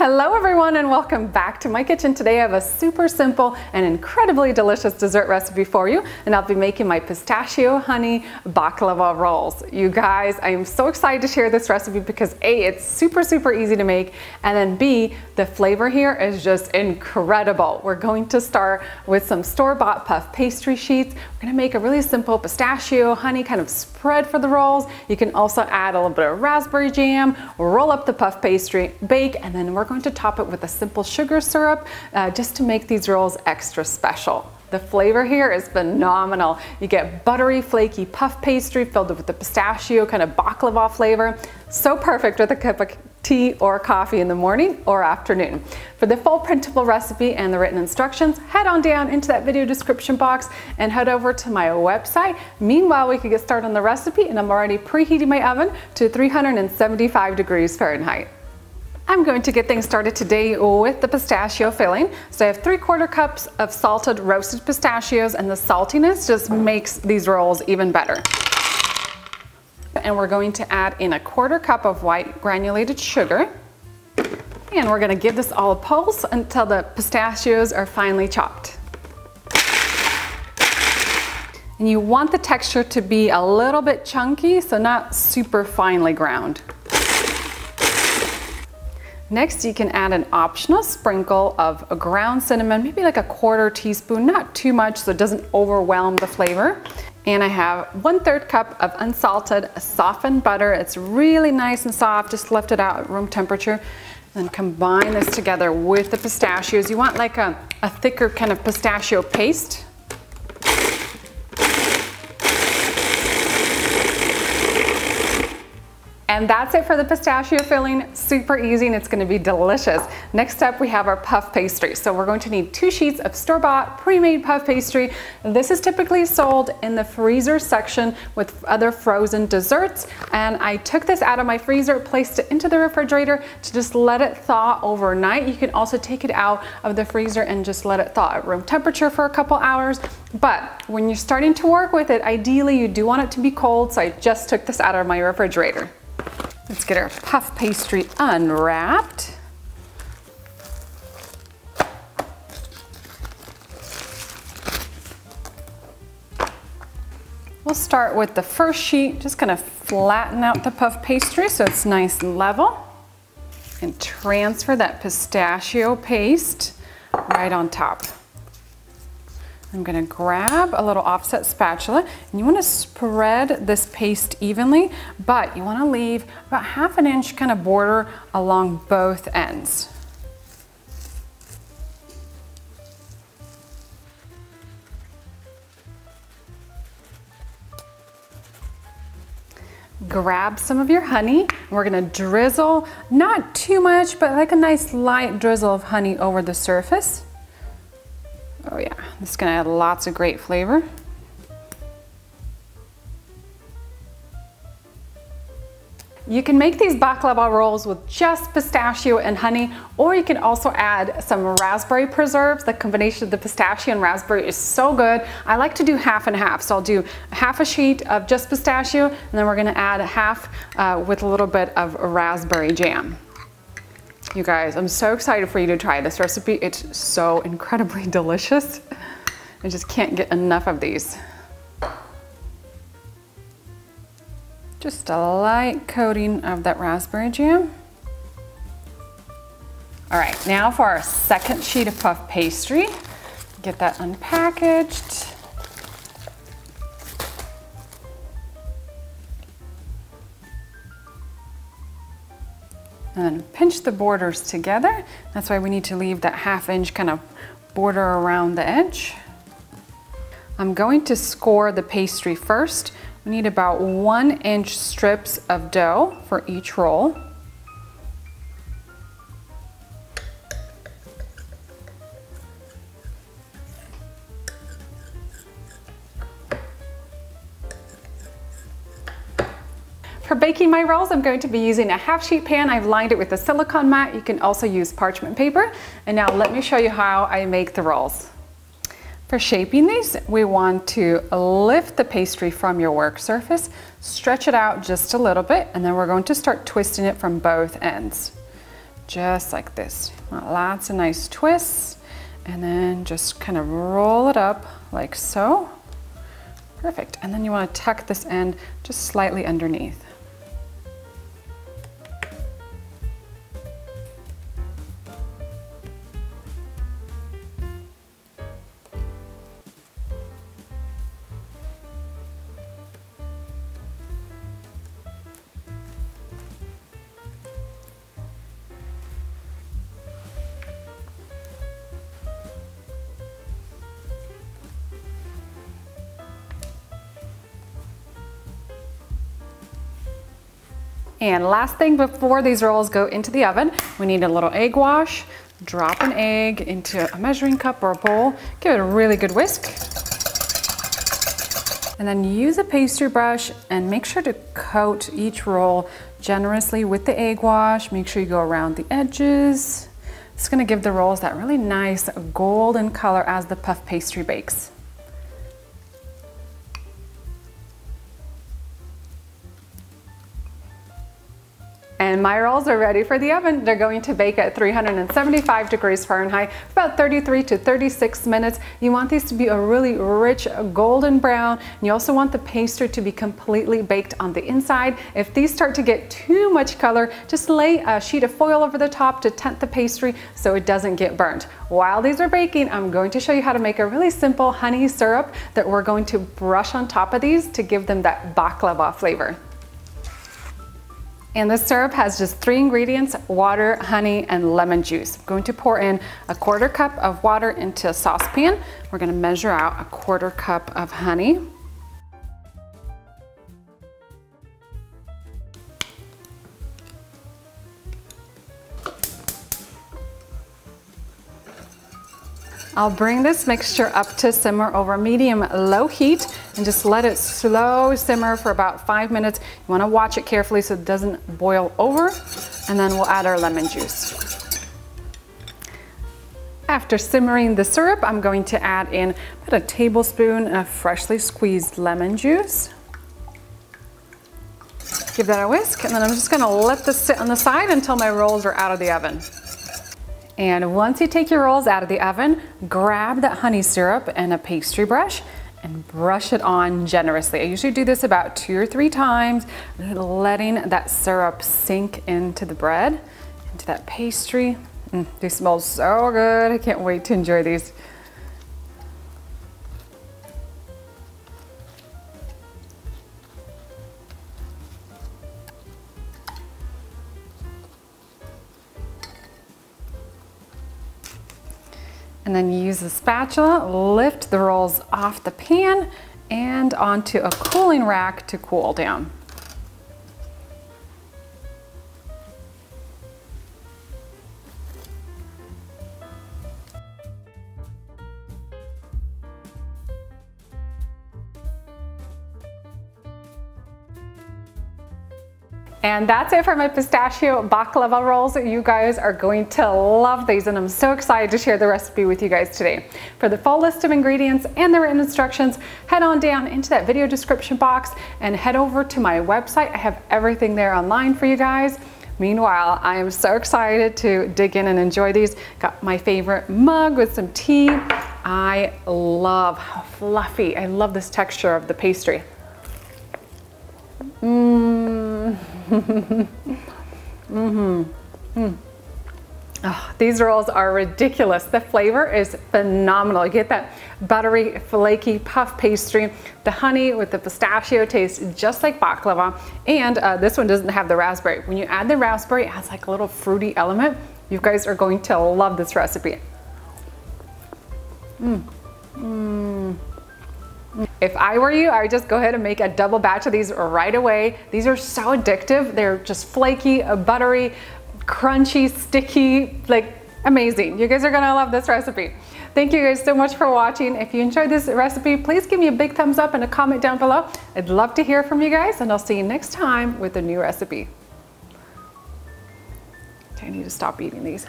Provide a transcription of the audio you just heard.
Hello everyone and welcome back to my kitchen. Today I have a super simple and incredibly delicious dessert recipe for you, and I'll be making my pistachio honey baklava rolls. You guys, I am so excited to share this recipe because A, it's super easy to make, and then B, the flavor here is just incredible. We're going to start with some store-bought puff pastry sheets. We're gonna make a really simple pistachio honey kind of spread for the rolls. You can also add a little bit of raspberry jam, roll up the puff pastry, bake, and then we're going to top it with a simple sugar syrup just to make these rolls extra special. The flavor here is phenomenal. You get buttery, flaky puff pastry filled with the pistachio kind of baklava flavor. So perfect with a cup of tea or coffee in the morning or afternoon. For the full printable recipe and the written instructions, head on down into that video description box and head over to my website. Meanwhile, we can get started on the recipe, and I'm already preheating my oven to 375 degrees Fahrenheit. I'm going to get things started today with the pistachio filling. So I have 3/4 cups of salted roasted pistachios, and the saltiness just makes these rolls even better. And we're going to add in 1/4 cup of white granulated sugar. And we're going to give this all a pulse until the pistachios are finely chopped. And you want the texture to be a little bit chunky, so not super finely ground. Next, you can add an optional sprinkle of ground cinnamon, maybe like 1/4 teaspoon, not too much so it doesn't overwhelm the flavor. And I have 1/3 cup of unsalted softened butter. It's really nice and soft, just left it out at room temperature. Then combine this together with the pistachios. You want like a thicker kind of pistachio paste. And that's it for the pistachio filling. Super easy, and it's gonna be delicious. Next up, we have our puff pastry. So we're going to need 2 sheets of store-bought pre-made puff pastry. This is typically sold in the freezer section with other frozen desserts. And I took this out of my freezer, placed it into the refrigerator to just let it thaw overnight. You can also take it out of the freezer and just let it thaw at room temperature for a couple hours. But when you're starting to work with it, ideally you do want it to be cold, so I just took this out of my refrigerator. Let's get our puff pastry unwrapped. We'll start with the first sheet, just gonna flatten out the puff pastry so it's nice and level, and transfer that pistachio paste right on top. I'm gonna grab a little offset spatula, and you wanna spread this paste evenly, but you wanna leave about 1/2 inch kind of border along both ends. Grab some of your honey, and we're gonna drizzle, not too much, but like a nice light drizzle of honey over the surface. Oh yeah, this is gonna add lots of great flavor. You can make these baklava rolls with just pistachio and honey, or you can also add some raspberry preserves. The combination of the pistachio and raspberry is so good. I like to do 1/2 and 1/2, so I'll do 1/2 sheet of just pistachio, and then we're gonna add 1/2 with a little bit of raspberry jam. You guys, I'm so excited for you to try this recipe. It's so incredibly delicious. I just can't get enough of these. Just a light coating of that raspberry jam. All right, now for our second sheet of puff pastry. Get that unpackaged. And then pinch the borders together. That's why we need to leave that 1/2 inch kind of border around the edge. I'm going to score the pastry first. We need about 1 inch strips of dough for each roll. For baking my rolls, I'm going to be using a 1/2 sheet pan. I've lined it with a silicone mat. You can also use parchment paper. And now let me show you how I make the rolls. For shaping these, we want to lift the pastry from your work surface, stretch it out just a little bit, and then we're going to start twisting it from both ends. just like this. Lots of nice twists, and then just kind of roll it up like so. Perfect, and then you want to tuck this end just slightly underneath. And last thing before these rolls go into the oven, we need a little egg wash. Drop an egg into a measuring cup or a bowl. Give it a really good whisk. And then use a pastry brush and make sure to coat each roll generously with the egg wash. Make sure you go around the edges. It's gonna give the rolls that really nice golden color as the puff pastry bakes. And my rolls are ready for the oven. They're going to bake at 375 degrees Fahrenheit for about 33 to 36 minutes. You want these to be a really rich golden brown. You also want the pastry to be completely baked on the inside. If these start to get too much color, just lay a sheet of foil over the top to tent the pastry so it doesn't get burnt. While these are baking, I'm going to show you how to make a really simple honey syrup that we're going to brush on top of these to give them that baklava flavor. And this syrup has just 3 ingredients: water, honey, and lemon juice. I'm going to pour in a 1/4 cup of water into a saucepan. We're going to measure out a 1/4 cup of honey. I'll bring this mixture up to simmer over medium-low heat and just let it slow simmer for about 5 minutes. You want to watch it carefully so it doesn't boil over, and then we'll add our lemon juice. After simmering the syrup, I'm going to add in about a tablespoon of freshly squeezed lemon juice. Give that a whisk, and then I'm just going to let this sit on the side until my rolls are out of the oven. And once you take your rolls out of the oven, grab that honey syrup and a pastry brush and brush it on generously. I usually do this about 2 or 3 times, letting that syrup sink into the bread, into that pastry. They smell so good. I can't wait to enjoy these. And then use a spatula, lift the rolls off the pan and onto a cooling rack to cool down. And that's it for my pistachio baklava rolls. You guys are going to love these, and I'm so excited to share the recipe with you guys today. For the full list of ingredients and the written instructions, head on down into that video description box and head over to my website. I have everything there online for you guys. Meanwhile, I am so excited to dig in and enjoy these. Got my favorite mug with some tea. I love how fluffy. I love this texture of the pastry. Oh, these rolls are ridiculous. The flavor is phenomenal. You get that buttery, flaky puff pastry. The honey with the pistachio tastes just like baklava. And this one doesn't have the raspberry. When you add the raspberry, it adds like a little fruity element. You guys are going to love this recipe. If I were you, I would just go ahead and make a double batch of these right away. These are so addictive. They're just flaky, buttery, crunchy, sticky, like amazing. You guys are gonna love this recipe. Thank you guys so much for watching. If you enjoyed this recipe, please give me a big thumbs up and a comment down below. I'd love to hear from you guys, and I'll see you next time with a new recipe. Okay, I need to stop eating these.